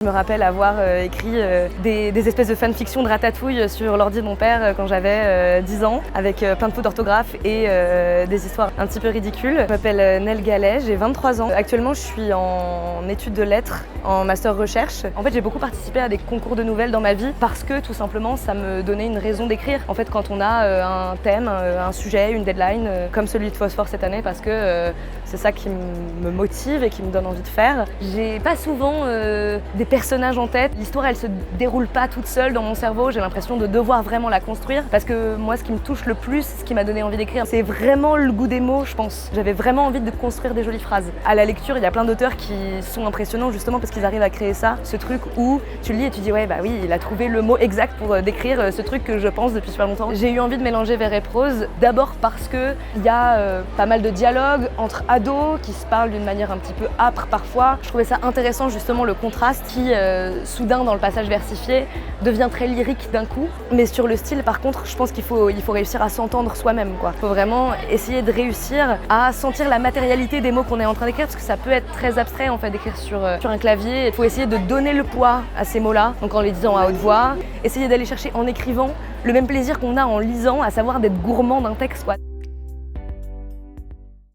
Je me rappelle avoir écrit des espèces de fanfictions de Ratatouille sur l'ordi de mon père quand j'avais 10 ans, avec plein de fautes d'orthographe et des histoires un petit peu ridicules. Je m'appelle Nel Gallet, j'ai 23 ans. Actuellement, je suis en études de lettres, en master recherche. En fait, j'ai beaucoup participé à des concours de nouvelles dans ma vie parce que tout simplement, ça me donnait une raison d'écrire. En fait, quand on a un thème, un sujet, une deadline, comme celui de Phosphore cette année, parce que c'est ça qui me motive et qui me donne envie de faire. J'ai pas souvent des personnages en tête. L'histoire, elle se déroule pas toute seule dans mon cerveau. J'ai l'impression de devoir vraiment la construire parce que moi, ce qui me touche le plus, ce qui m'a donné envie d'écrire, c'est vraiment le goût des mots, je pense. J'avais vraiment envie de construire des jolies phrases. À la lecture, il y a plein d'auteurs qui sont impressionnants justement parce qu'ils arrivent à créer ça, ce truc où tu le lis et tu dis ouais bah oui, il a trouvé le mot exact pour décrire ce truc que je pense depuis super longtemps. J'ai eu envie de mélanger vers et prose, d'abord parce que il y a pas mal de dialogues entre ados qui se parlent d'une manière un petit peu âpre parfois. Je trouvais ça intéressant justement le contraste qui soudain dans le passage versifié devient très lyrique d'un coup. Mais sur le style par contre, je pense qu'il faut réussir à s'entendre soi-même quoi. Il faut vraiment essayer de réussir à sentir la matérialité des mots qu'on est en train d'écrire parce que ça peut être très abstrait en fait d'écrire sur un clavier. Il faut essayer de donner le poids à ces mots-là, donc en les disant à haute voix, essayer d'aller chercher en écrivant le même plaisir qu'on a en lisant, à savoir d'être gourmand d'un texte quoi.